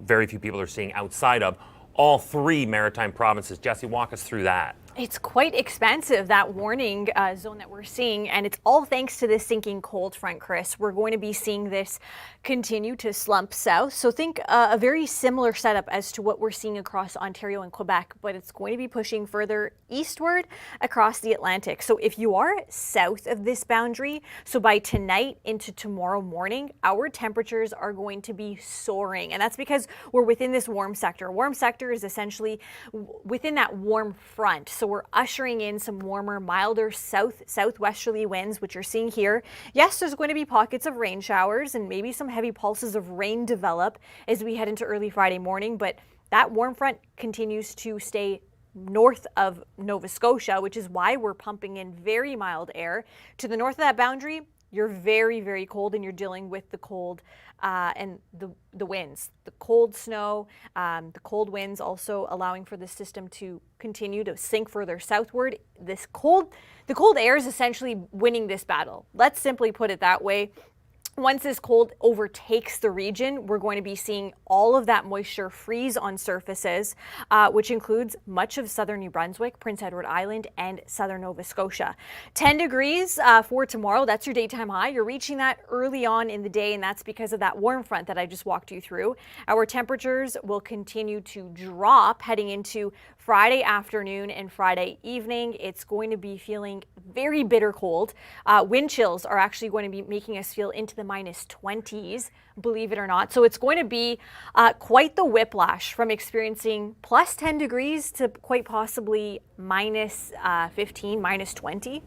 very few people are seeing outside of all three maritime provinces. Jesse, walk us through that. It's quite expansive, that warning zone that we're seeing, and it's all thanks to this sinking cold front, Chris. We're going to be seeing this continue to slump south. So think a very similar setup as to what we're seeing across Ontario and Quebec, but it's going to be pushing further eastward across the Atlantic. So if you are south of this boundary, so by tonight into tomorrow morning, our temperatures are going to be soaring. And that's because we're within this warm sector. Warm sector is essentially within that warm front. So we're ushering in some warmer, milder southwesterly winds, which you're seeing here. Yes, there's going to be pockets of rain showers and maybe some heavy pulses of rain develop as we head into early Friday morning, but that warm front continues to stay north of Nova Scotia, which is why we're pumping in very mild air. To the north of that boundary, you're very, very cold, and you're dealing with the cold and the winds, the cold snow, the cold winds also allowing for the system to continue to sink further southward. The cold air is essentially winning this battle. Let's simply put it that way. Once this cold overtakes the region, we're going to be seeing all of that moisture freeze on surfaces, which includes much of southern New Brunswick, Prince Edward Island, and southern Nova Scotia. 10 degrees for tomorrow. That's your daytime high. You're reaching that early on in the day, and that's because of that warm front that I just walked you through. Our temperatures will continue to drop heading into Friday afternoon and Friday evening. It's going to be feeling very bitter cold. Wind chills are actually going to be making us feel into the minus 20s, believe it or not. So it's going to be quite the whiplash from experiencing plus 10 degrees to quite possibly minus 15, minus 20.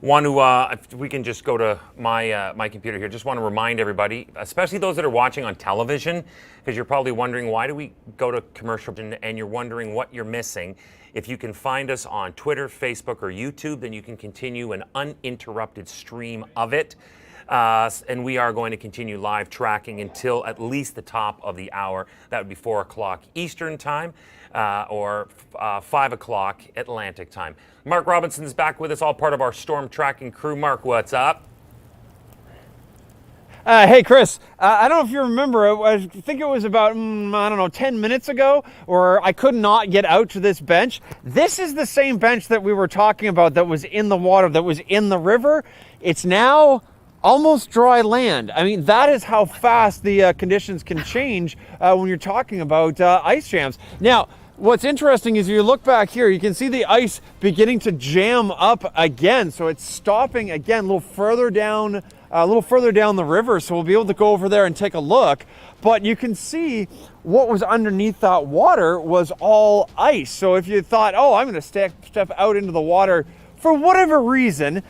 If we can just go to my computer here, just want to remind everybody, especially those that are watching on television, because you're probably wondering, why do we go to commercial, and you're wondering what you're missing. If you can find us on Twitter, Facebook, or YouTube, then you can continue an uninterrupted stream of it. And we are going to continue live tracking until at least the top of the hour. That would be 4 o'clock Eastern time or 5 o'clock Atlantic time. Mark Robinson's back with us, all part of our storm tracking crew. Mark, what's up? Hey, Chris, I don't know if you remember, I think it was about, 10 minutes ago, or I could not get out to this bench. This is the same bench that we were talking about that was in the water, that was in the river. It's now almost dry land. I mean, that is how fast the conditions can change when you're talking about ice jams. Now, what's interesting is if you look back here, you can see the ice beginning to jam up again. So it's stopping again a little further down the river. So we'll be able to go over there and take a look. But you can see what was underneath that water was all ice. So if you thought, oh, I'm going to step out into the water for whatever reason,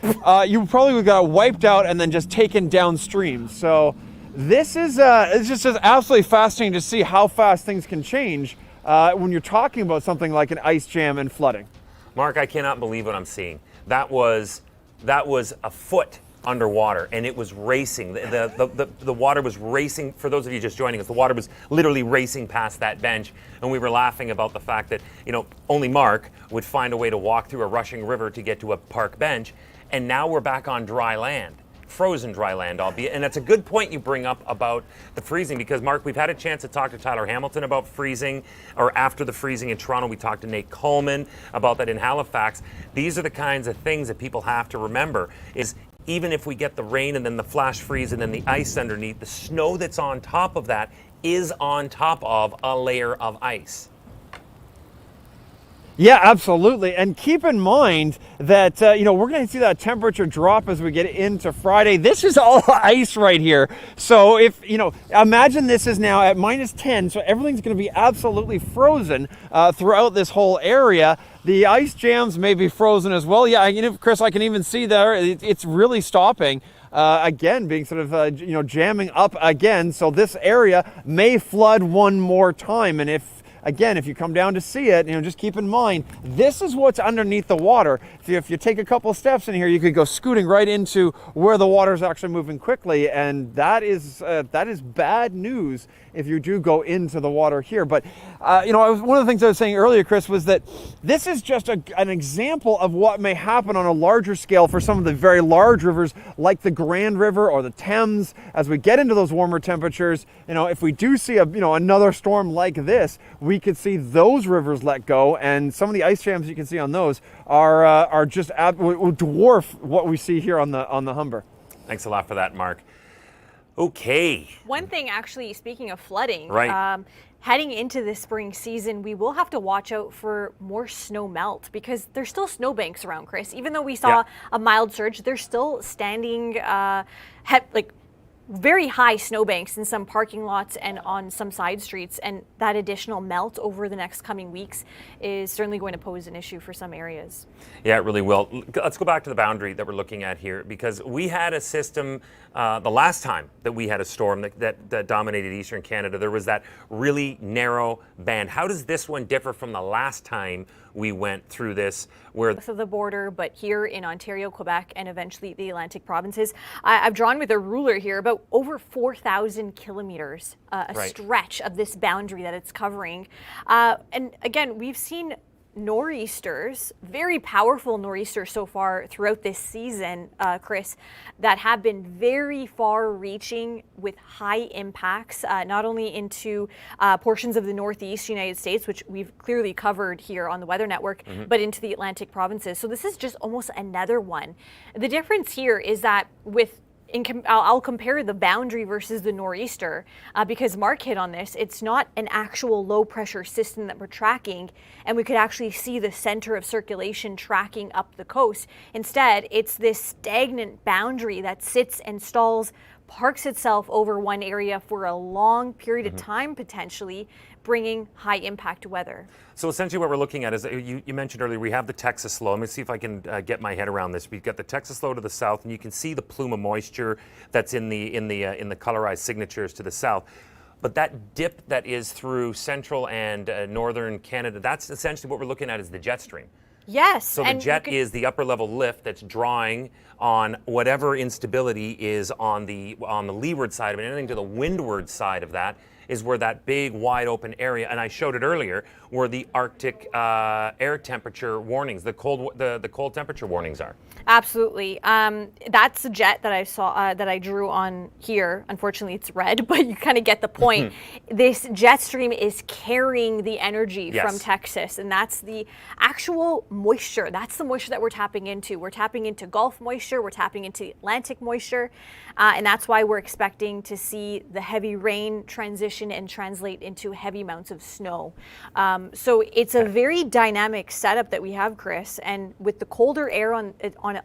you probably would have got wiped out and then just taken downstream. So this is it's just absolutely fascinating to see how fast things can change when you're talking about something like an ice jam and flooding. Mark, I cannot believe what I'm seeing. That was a foot underwater, and it was racing. The water was racing. For those of you just joining us, the water was literally racing past that bench, and we were laughing about the fact that, you know, only Mark would find a way to walk through a rushing river to get to a park bench, and now we're back on dry land. Frozen dry land, albeit. And that's a good point you bring up about the freezing, because Mark, we've had a chance to talk to Tyler Hamilton about freezing, or after the freezing in Toronto. We talked to Nate Coleman about that in Halifax. These are the kinds of things that people have to remember, is even if we get the rain and then the flash freeze and then the ice underneath, the snow that's on top of that is on top of a layer of ice. Yeah, absolutely. And keep in mind that, we're going to see that temperature drop as we get into Friday. This is all ice right here. So if, imagine this is now at -10. So everything's going to be absolutely frozen throughout this whole area. The ice jams may be frozen as well. Yeah, Chris, I can even see there, it's really stopping. Again, being sort of, jamming up again. So this area may flood one more time. And if you come down to see it, just keep in mind, this is what's underneath the water. If you take a couple of steps in here, you could go scooting right into where the water is actually moving quickly, and that is bad news if you do go into the water here. But one of the things I was saying earlier, Chris, was that this is just an example of what may happen on a larger scale for some of the very large rivers like the Grand River or the Thames. As we get into those warmer temperatures, if we do see another storm like this, we could see those rivers let go, and some of the ice jams you can see on those are just would dwarf what we see here on the Humber. Thanks a lot for that, Mark. Okay. One thing, actually, speaking of flooding, right. Heading into the spring season, we will have to watch out for more snow melt, because there's still snowbanks around, Chris. Even though we saw a mild surge, there's still standing very high snowbanks in some parking lots and on some side streets, and that additional melt over the next coming weeks is certainly going to pose an issue for some areas. Yeah, it really will. Let's go back to the boundary that we're looking at here, because we had a system the last time that we had a storm that dominated Eastern Canada. There was that really narrow band. How does this one differ from the last time we went through this? North of the border, but here in Ontario, Quebec, and eventually the Atlantic provinces. I've drawn with a ruler here about over 4,000 kilometers, stretch of this boundary that it's covering. And again, we've seen nor'easters, very powerful nor'easters so far throughout this season, Chris, that have been very far-reaching with high impacts, not only into portions of the northeast United States, which we've clearly covered here on the Weather Network, but into the Atlantic provinces. So this is just almost another one. The difference here is that I'll compare the boundary versus the nor'easter because Mark hit on this. It's not an actual low pressure system that we're tracking, and we could actually see the center of circulation tracking up the coast. Instead, it's this stagnant boundary that sits and stalls, parks itself over one area for a long period of time, potentially bringing high impact weather. So essentially what we're looking at is, you mentioned earlier, we have the Texas low. Let me see if I can get my head around this. We've got the Texas low to the south, and you can see the plume of moisture that's in the colorized signatures to the south. But that dip that is through central and northern Canada, that's essentially what we're looking at is the jet stream. Yes. So the jet is the upper level lift that's drawing on whatever instability is on the leeward side of it. Anything to the windward side of that is where that big wide open area, and I showed it earlier, where the Arctic air temperature warnings, the cold temperature warnings are. Absolutely. That's the jet that I saw, that I drew on here. Unfortunately, it's red, but you kind of get the point. This jet stream is carrying the energy from Texas, and that's the actual moisture. That's the moisture that we're tapping into. We're tapping into Gulf moisture, we're tapping into Atlantic moisture, and that's why we're expecting to see the heavy rain transition transition and translate into heavy amounts of snow. So it's a very dynamic setup that we have, Chris, and with the colder air on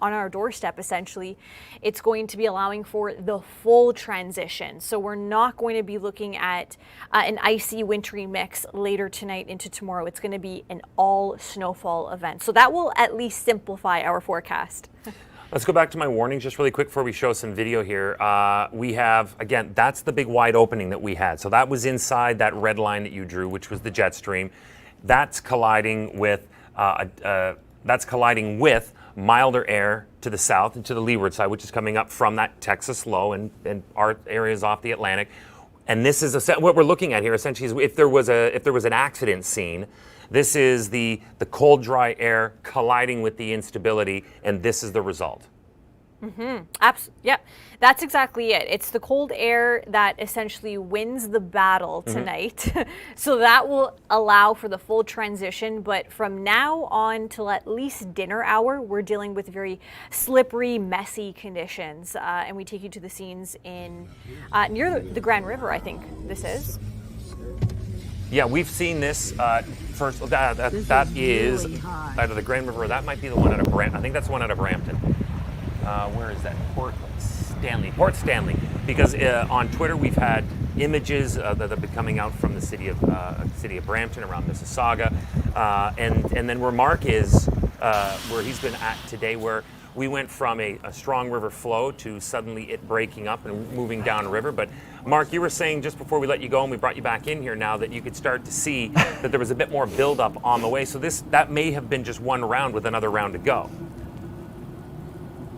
our doorstep, essentially, it's going to be allowing for the full transition. So we're not going to be looking at an icy, wintry mix later tonight into tomorrow. It's going to be an all snowfall event. So that will at least simplify our forecast. Let's go back to my warnings just really quick before we show some video here. We have, again, that's the big wide opening that we had. So that was inside that red line that you drew, which was the jet stream. That's colliding with milder air to the south and to the leeward side, which is coming up from that Texas low and our areas off the Atlantic. And this is what we're looking at here essentially is if there was an accident scene. This is the cold, dry air colliding with the instability, and this is the result. Yeah, that's exactly it. It's the cold air that essentially wins the battle tonight. So that will allow for the full transition. But from now on till at least dinner hour, we're dealing with very slippery, messy conditions. And we take you to the scenes in near the Grand River, I think this is. Yeah, we've seen this first. That is out of the Grand River. That might be the one out of Brampton. I think that's the one out of Brampton. Where is that? Port Stanley. Because on Twitter we've had images that have been coming out from the city of Brampton around Mississauga, and then where Mark is, where he's been at today, where we went from a strong river flow to suddenly it breaking up and moving downriver. But Mark, you were saying just before we let you go, and we brought you back in here now, that you could start to see that there was a bit more buildup on the way. So that may have been just one round with another round to go.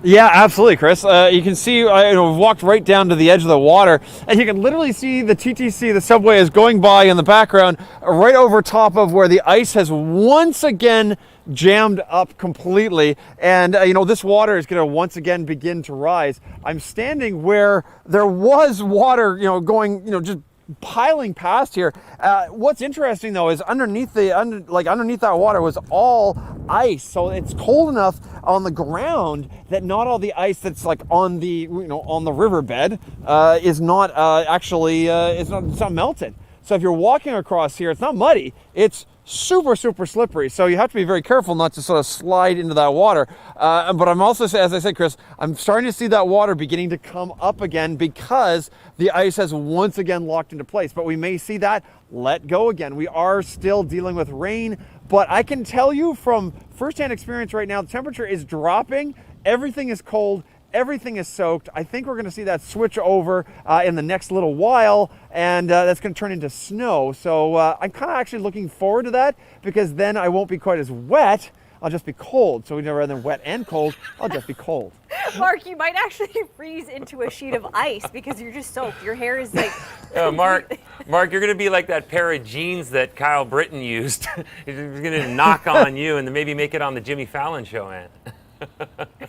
Yeah, absolutely, Chris. You can see we've walked right down to the edge of the water, and you can literally see the TTC, the subway, is going by in the background, right over top of where the ice has once again jammed up completely. And this water is going to once again begin to rise. I'm standing where there was water, going, just piling past here. What's interesting though is underneath that water was all ice, so it's cold enough on the ground that not all the ice that's like on the on the riverbed is not actually it's not melted. So if you're walking across here, it's not muddy, it's super slippery, so you have to be very careful not to sort of slide into that water. But I'm also, as I said, Chris, I'm starting to see that water beginning to come up again because the ice has once again locked into place. But we may see that let go again. We are still dealing with rain, but I can tell you from firsthand experience right now, the temperature is dropping, everything is cold, everything is soaked. I think we're going to see that switch over in the next little while, and that's going to turn into snow. So I'm kind of actually looking forward to that, because then I won't be quite as wet. I'll just be cold. So rather than wet and cold, I'll just be cold. Mark, you might actually freeze into a sheet of ice because you're just soaked. Your hair is like... Mark, you're going to be like that pair of jeans that Kyle Britton used. He's going to knock on you and then maybe make it on the Jimmy Fallon show, Ann.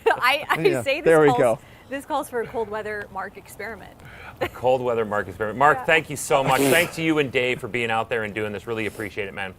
I say this calls for a cold weather Mark experiment. A cold weather Mark experiment. Mark, thank you so much. Thanks to you and Dave for being out there and doing this. Really appreciate it, man.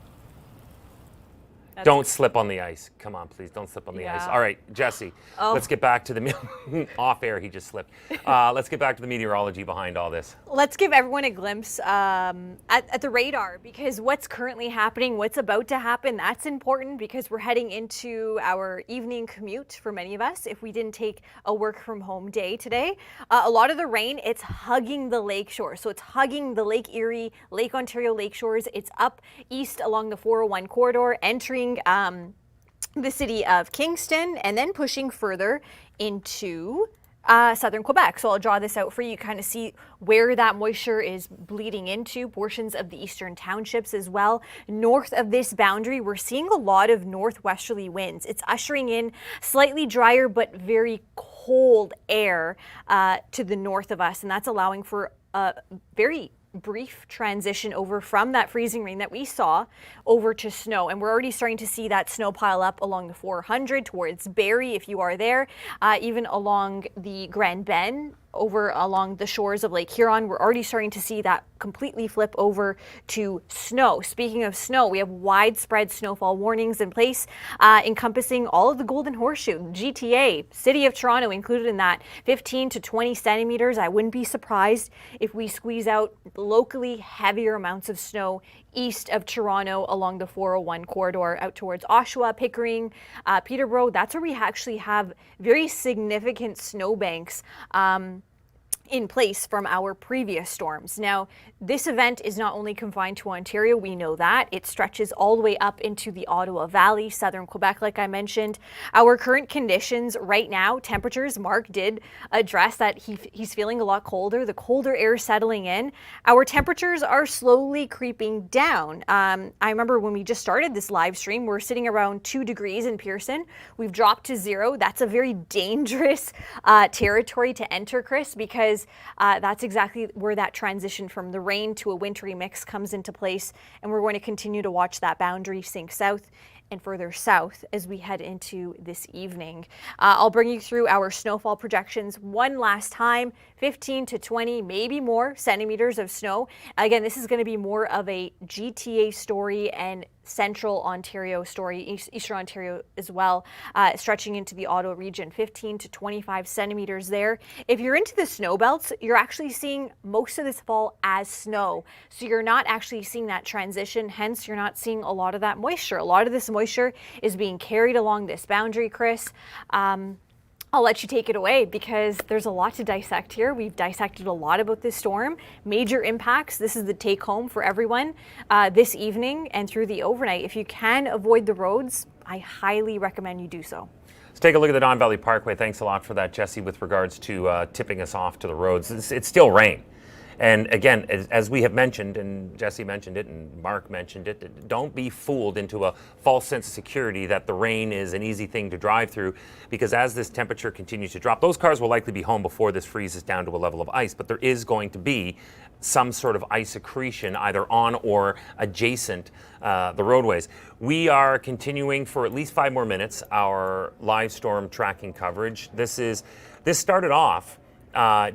Don't slip on the ice. Come on, please. Don't slip on the ice. All right, Jesse, let's get back to the off air. He just slipped. Let's get back to the meteorology behind all this. Let's give everyone a glimpse at the radar, because what's currently happening, what's about to happen, that's important, because we're heading into our evening commute for many of us if we didn't take a work from home day today. A lot of the rain, it's hugging the lake shore. So it's hugging the Lake Erie, Lake Ontario lake shores. It's up east along the 401 corridor, entering the city of Kingston, and then pushing further into southern Quebec. So I'll draw this out for you, kind of see where that moisture is bleeding into, portions of the eastern townships as well. North of this boundary, we're seeing a lot of northwesterly winds. It's ushering in slightly drier but very cold air to the north of us, and that's allowing for a very brief transition over from that freezing rain that we saw over to snow. And we're already starting to see that snow pile up along the 400 towards Barrie, if you are there, even along the Grand Bend over along the shores of Lake Huron. We're already starting to see that completely flip over to snow. Speaking of snow, we have widespread snowfall warnings in place, encompassing all of the Golden Horseshoe, GTA, City of Toronto included in that, 15 to 20 centimeters. I wouldn't be surprised if we squeeze out locally heavier amounts of snow east of Toronto along the 401 corridor out towards Oshawa, Pickering, Peterborough. That's where we actually have very significant snowbanks in place from our previous storms. Now, this event is not only confined to Ontario, we know that. It stretches all the way up into the Ottawa Valley, southern Quebec, like I mentioned. Our current conditions right now, temperatures, Mark did address that he's feeling a lot colder, the colder air settling in. Our temperatures are slowly creeping down. I remember when we just started this live stream, we're sitting around 2 degrees in Pearson. We've dropped to 0. That's a very dangerous territory to enter, Chris, because that's exactly where that transition from the rain to a wintry mix comes into place, and we're going to continue to watch that boundary sink south and further south as we head into this evening. I'll bring you through our snowfall projections one last time. 15 to 20, maybe more centimeters of snow. Again, this is going to be more of a GTA story and central Ontario story, Eastern Ontario as well, stretching into the Ottawa region, 15 to 25 centimeters there. If you're into the snow belts, you're actually seeing most of this fall as snow. So you're not actually seeing that transition, hence you're not seeing a lot of that moisture. A lot of this moisture is being carried along this boundary, Chris. I'll let you take it away because there's a lot to dissect here. We've dissected a lot about this storm, major impacts. This is the take home for everyone this evening and through the overnight. If you can avoid the roads, I highly recommend you do so. Let's take a look at the Don Valley Parkway. Thanks a lot for that, Jesse, with regards to tipping us off to the roads. It's still rain. And again, as we have mentioned, and Jesse mentioned it, and Mark mentioned it, don't be fooled into a false sense of security that the rain is an easy thing to drive through, because as this temperature continues to drop, those cars will likely be home before this freezes down to a level of ice, but there is going to be some sort of ice accretion either on or adjacent the roadways. We are continuing for at least 5 more minutes our live storm tracking coverage. This started off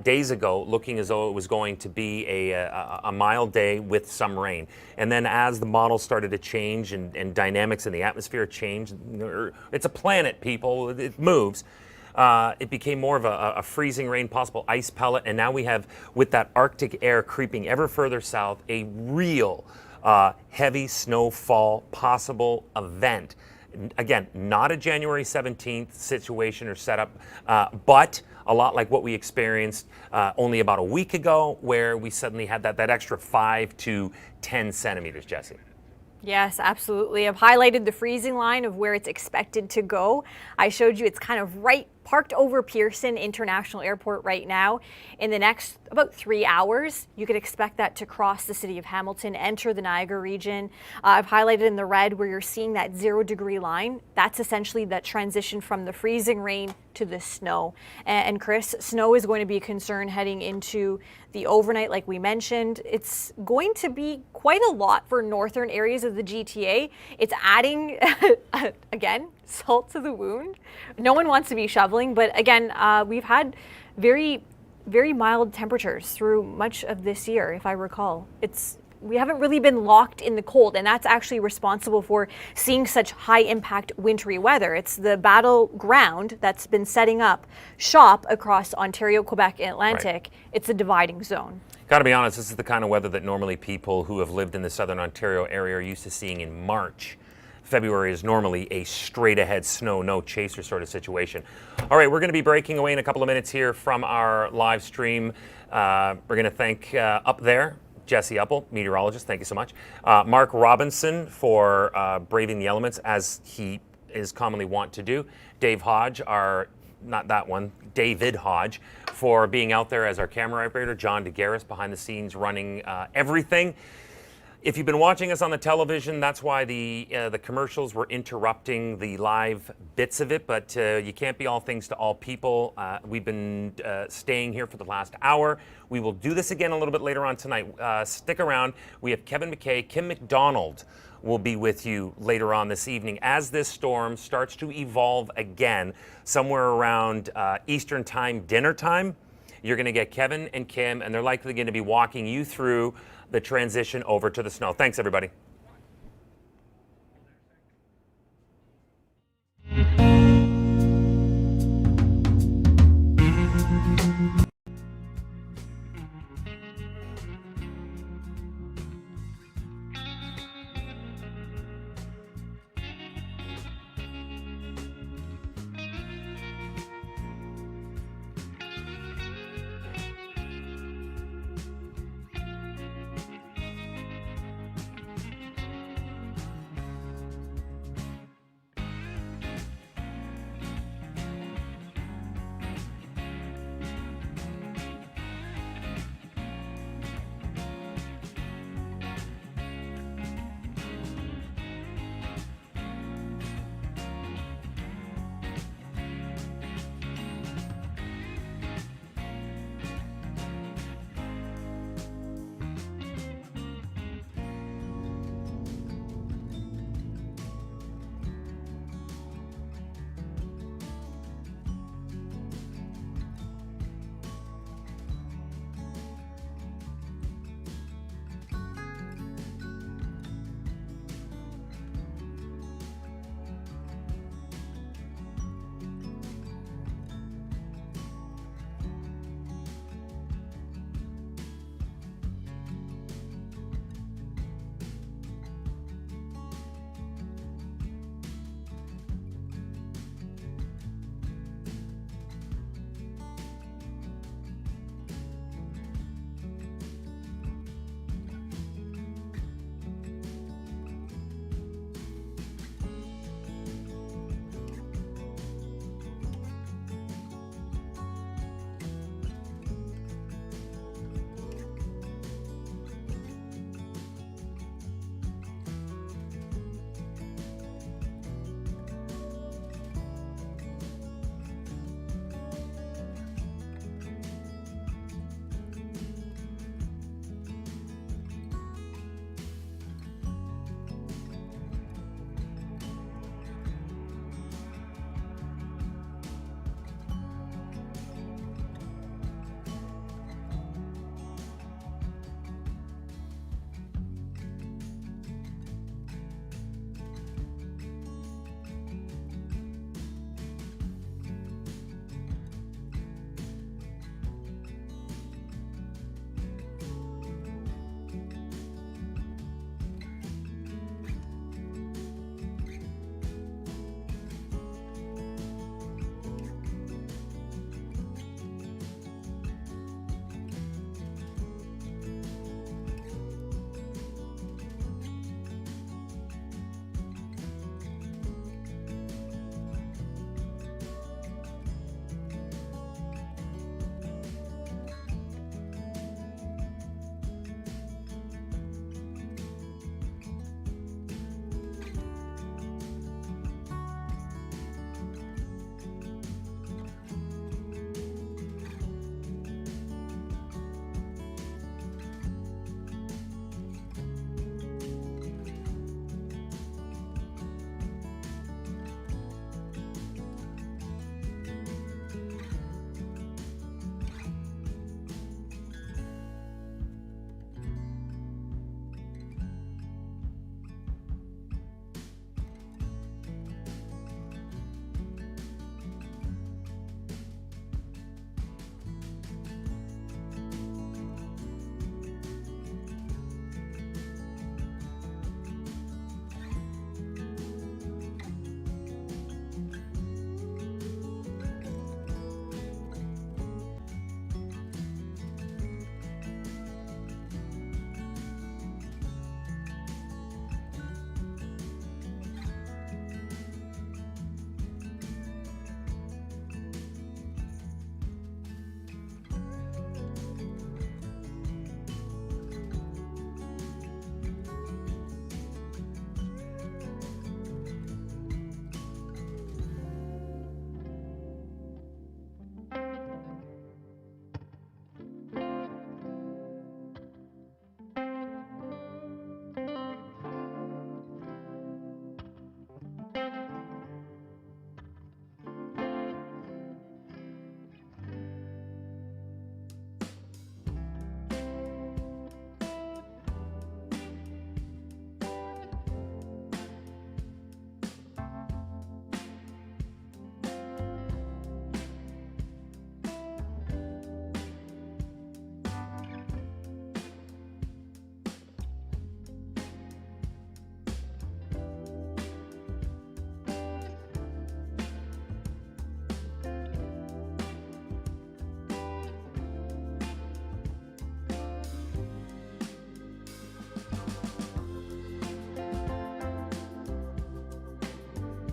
days ago looking as though it was going to be a mild day with some rain. And then as the model started to change and dynamics in the atmosphere changed, it's a planet, people, it moves. It became more of a freezing rain, possible ice pellet, and now we have, with that Arctic air creeping ever further south, a real heavy snowfall possible event. Again, not a January 17th situation or setup, but a lot like what we experienced only about a week ago, where we suddenly had that extra 5 to 10 centimeters, Jesse. Yes, absolutely. I've highlighted the freezing line of where it's expected to go. I showed you it's kind of right parked over Pearson International Airport right now. In the next about 3 hours, you could expect that to cross the city of Hamilton, enter the Niagara region. I've highlighted in the red where you're seeing that 0 degree line. That's essentially that transition from the freezing rain to the snow. And Chris, snow is going to be a concern heading into the overnight, like we mentioned. It's going to be quite a lot for northern areas of the GTA. It's adding, again, salt to the wound. No one wants to be shoveling, but again, we've had very, very mild temperatures through much of this year, if I recall. We haven't really been locked in the cold, and that's actually responsible for seeing such high impact wintry weather. It's the battleground that's been setting up shop across Ontario, Quebec, and Atlantic. Right. It's a dividing zone. Got to be honest, this is the kind of weather that normally people who have lived in the southern Ontario area are used to seeing in March. February is normally a straight ahead snow, no chaser sort of situation. All right, we're going to be breaking away in a couple of minutes here from our live stream. We're going to thank up there Jesse Uppel, meteorologist, thank you so much. Mark Robinson for braving the elements as he is commonly wont to do. Dave Hodge, David Hodge, for being out there as our camera operator. John DeGarris behind the scenes running everything. If you've been watching us on the television, that's why the commercials were interrupting the live bits of it, but you can't be all things to all people. We've been staying here for the last hour. We will do this again a little bit later on tonight. Stick around. We have Kevin McKay, Kim McDonald will be with you later on this evening as this storm starts to evolve again somewhere around Eastern time, dinner time. You're going to get Kevin and Kim, and they're likely going to be walking you through the transition over to the snow. Thanks, everybody.